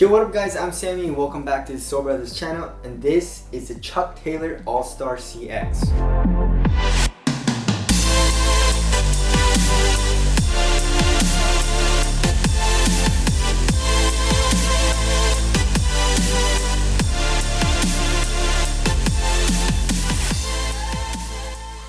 Yo, what up guys, I'm Sammy and welcome back to the Soul Brothers channel, and this is the Chuck Taylor All-Star CX.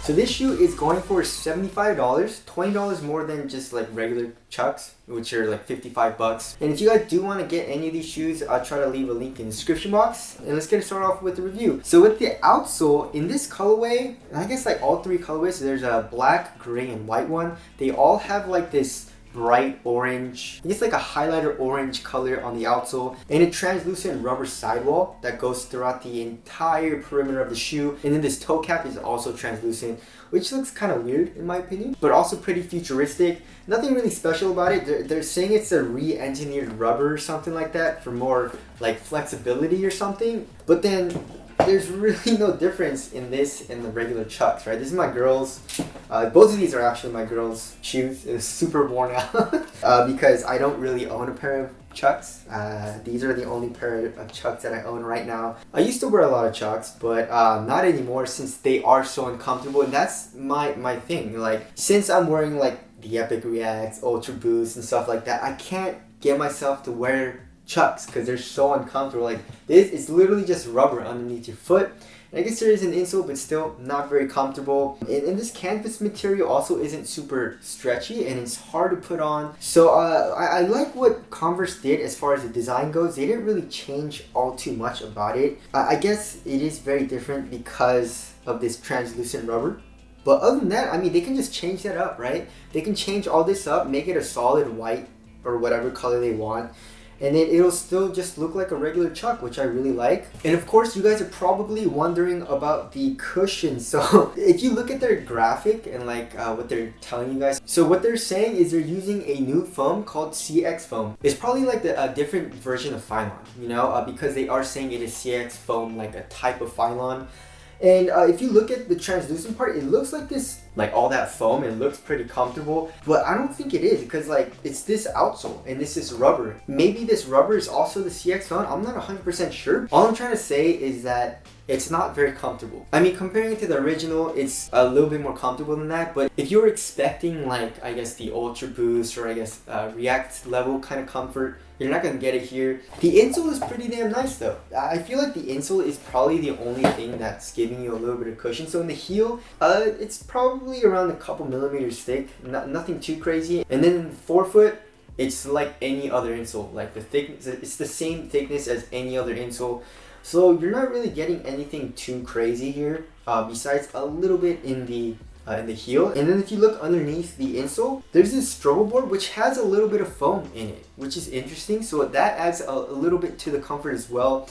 So this shoe is going for $75, $20 more than just like regular Chucks, which are like 55 bucks. And if you guys do want to get any of these shoes, I'll try to leave a link in the description box. And let's get started off with the review. So with the outsole, in this colorway, and I guess like all three colorways, so there's a black, gray, and white one. They all have like this bright orange, I guess like a highlighter orange color on the outsole, and a translucent rubber sidewall that goes throughout the entire perimeter of the shoe. And then this toe cap is also translucent, which looks kind of weird in my opinion, but also pretty futuristic. Nothing really special about it. They're saying it's a re-engineered rubber or something like that for more like flexibility or something, but then there's really no difference in this and the regular Chucks, right? This is my girl's. Both of these are actually my girl's shoes. It's super worn out because I don't really own a pair of Chucks. These are the only pair of Chucks that I own right now. I used to wear a lot of Chucks, but not anymore since they are so uncomfortable. And that's my thing. Like, since I'm wearing like the Epic Reacts, Ultra Boost, and stuff like that, I can't get myself to wear Chucks because they're so uncomfortable. Like this, it's literally just rubber underneath your foot. And I guess there is an insole, but still not very comfortable. And this canvas material also isn't super stretchy, and it's hard to put on. So I like what Converse did as far as the design goes. They didn't really change all too much about it. I guess it is very different because of this translucent rubber. But other than that, I mean, they can just change that up, right? They can change all this up, make it a solid white or whatever color they want, and then it'll still just look like a regular Chuck, which I really like. And of course, you guys are probably wondering about the cushion. So if you look at their graphic and like what they're telling you guys, so what they're saying is they're using a new foam called CX foam. It's probably like a different version of Phylon, you know, because they are saying it is CX foam, like a type of Phylon. And if you look at the translucent part, it looks like this, like all that foam. It looks pretty comfortable, but I don't think it is because like it's this outsole and this is rubber. Maybe this rubber is also the CX foam. I'm not 100% sure. All I'm trying to say is that it's not very comfortable. I mean, comparing it to the original, it's a little bit more comfortable than that. But if you're expecting like, I guess the Ultra Boost or I guess React level kind of comfort, you're not going to get it here. The insole is pretty damn nice though. I feel like the insole is probably the only thing that's giving you a little bit of cushion. So in the heel, it's probably around a couple millimeters thick, nothing too crazy. And then in the forefoot, it's like any other insole. Like the thickness, it's the same thickness as any other insole. So you're not really getting anything too crazy here, besides a little bit in the heel. And then if you look underneath the insole, there's this strobo board which has a little bit of foam in it, which is interesting. So that adds a little bit to the comfort as well.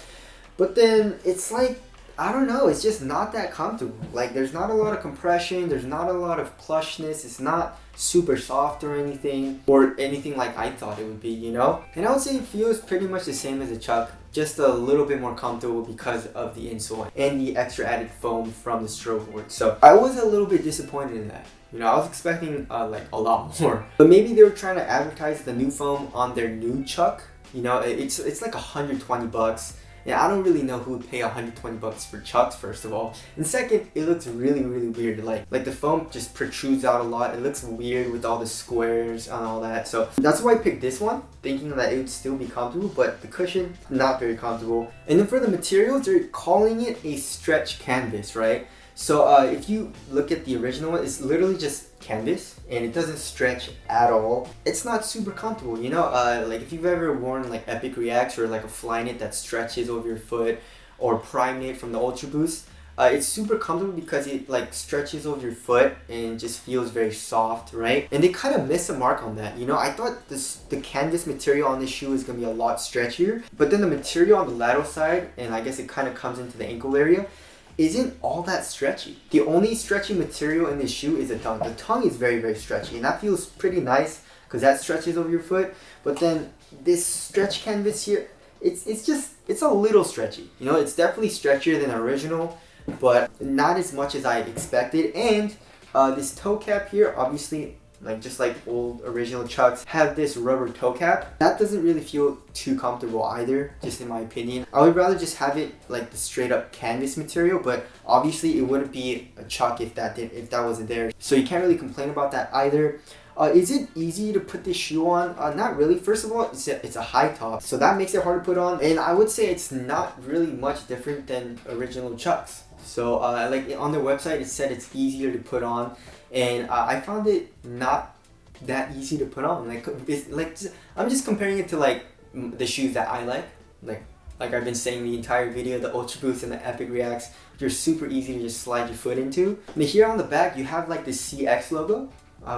But then it's like, I don't know, it's just not that comfortable. Like there's not a lot of compression, there's not a lot of plushness, it's not super soft or anything like I thought it would be, you know? And I would say it feels pretty much the same as a Chuck, just a little bit more comfortable because of the insole and the extra added foam from the strobe board. So I was a little bit disappointed in that. You know, I was expecting like a lot more. But maybe they were trying to advertise the new foam on their new Chuck. You know, it's like 120 bucks. Yeah, I don't really know who would pay 120 bucks for Chucks, first of all. And second, it looks really, really weird. Like the foam just protrudes out a lot. It looks weird with all the squares and all that. So that's why I picked this one, thinking that it would still be comfortable, but the cushion, not very comfortable. And then for the materials, they're calling it a stretch canvas, right? So if you look at the original one, it's literally just canvas and it doesn't stretch at all. It's not super comfortable, you know, like if you've ever worn like Epic Reacts or like a Flyknit that stretches over your foot, or Primeknit from the Ultra Boost, it's super comfortable because it like stretches over your foot and just feels very soft, right? And they kind of miss a mark on that, you know. I thought the canvas material on this shoe is going to be a lot stretchier, but then the material on the lateral side, and I guess it kind of comes into the ankle area, isn't all that stretchy. The only stretchy material in this shoe is the tongue. The tongue is very, very stretchy, and that feels pretty nice because that stretches over your foot. But then this stretch canvas here, it's a little stretchy. You know, it's definitely stretchier than the original, but not as much as I expected. And this toe cap here, obviously like just like old original Chucks, have this rubber toe cap. That doesn't really feel too comfortable either, just in my opinion. I would rather just have it like the straight up canvas material, but obviously it wouldn't be a Chuck if that wasn't there. So you can't really complain about that either. Is it easy to put this shoe on? Not really. First of all, it's a high top, so that makes it hard to put on. And I would say it's not really much different than original Chucks. So like on their website, it said it's easier to put on, and I found it not that easy to put on. Like it's like I'm just comparing it to like the shoes that I like I've been saying the entire video, the Ultra Boost and the Epic Reacts, which are super easy to just slide your foot into. And here on the back, you have like the CX logo,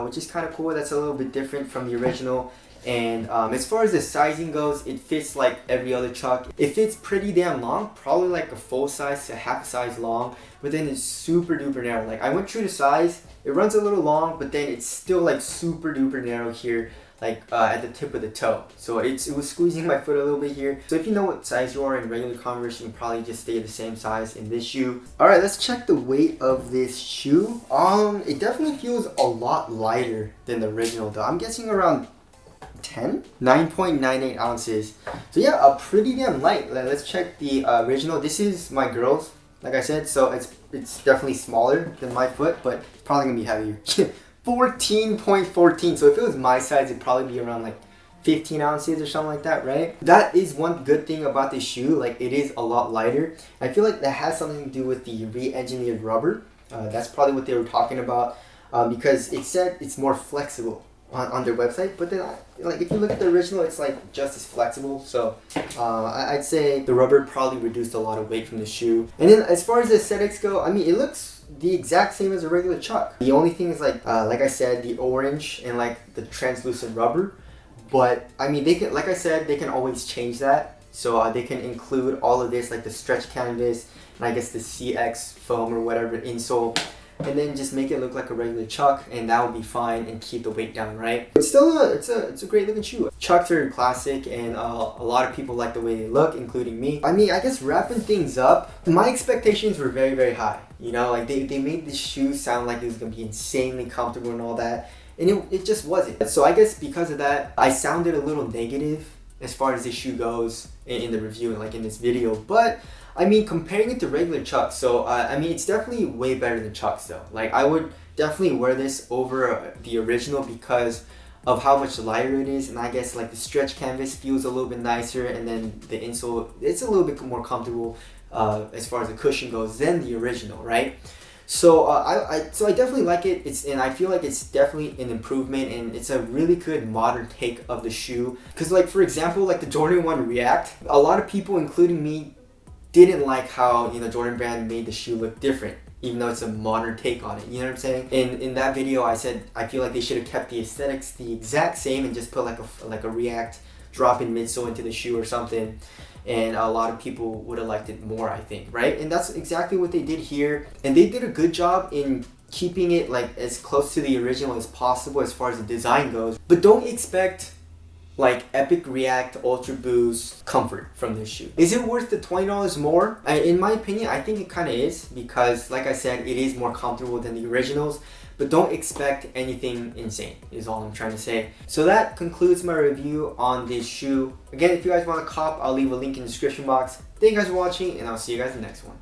which is kind of cool. That's a little bit different from the original. And as far as the sizing goes, it fits like every other Chuck. It fits pretty damn long, probably like a full size to half a size long, but then it's super duper narrow. Like I went true to size, it runs a little long, but then it's still like super duper narrow here, like at the tip of the toe. So it was squeezing my foot a little bit here. So if you know what size you are in regular Converse, you can probably just stay the same size in this shoe. Alright, let's check the weight of this shoe. It definitely feels a lot lighter than the original though. I'm guessing around 9.98 ounces. So yeah, a pretty damn light. Let's check the original. This is my girl's, like I said, so it's definitely smaller than my foot, but it's probably gonna be heavier. 14.14. So if it was my size, it'd probably be around like 15 ounces or something like that, right? That is one good thing about this shoe. Like it is a lot lighter. I feel like that has something to do with the re-engineered rubber. That's probably what they were talking about, because it said it's more flexible on their website, but then like if you look at the original, it's like just as flexible. So I'd say the rubber probably reduced a lot of weight from the shoe. And then as far as the aesthetics go, I mean, it looks the exact same as a regular Chuck. The only thing is like I said, the orange and like the translucent rubber. But I mean, they can, like I said, they can always change that. So they can include all of this, like the stretch canvas and I guess the CX foam or whatever insole, and then just make it look like a regular Chuck, and that would be fine and keep the weight down, right? But still, it's a great looking shoe. Chucks are classic, and a lot of people like the way they look, including me. I mean, I guess wrapping things up, my expectations were very, very high. You know, like they made this shoe sound like it was gonna be insanely comfortable and all that, and it just wasn't. So I guess because of that, I sounded a little negative as far as this shoe goes in the review and like in this video. But I mean, comparing it to regular Chucks, so I mean, it's definitely way better than Chucks though. Like I would definitely wear this over the original because of how much lighter it is, and I guess like the stretch canvas feels a little bit nicer, and then the insole, it's a little bit more comfortable as far as the cushion goes than the original, right? So I definitely like it. And I feel like it's definitely an improvement, and it's a really good modern take of the shoe. Because like for example, like the Jordan 1 React, a lot of people, including me, didn't like how, you know, Jordan Brand made the shoe look different, even though it's a modern take on it. You know what I'm saying? In that video, I said I feel like they should have kept the aesthetics the exact same and just put like a React drop-in midsole into the shoe or something. And a lot of people would have liked it more, I think, right? And that's exactly what they did here. And they did a good job in keeping it like as close to the original as possible as far as the design goes. But don't expect like Epic React Ultra Boost comfort from this shoe. Is it worth the $20 more? In my opinion, I think it kind of is, because like I said, it is more comfortable than the originals, but don't expect anything insane is all I'm trying to say. So that concludes my review on this shoe. Again, if you guys want to cop, I'll leave a link in the description box. Thank you guys for watching, and I'll see you guys in the next one.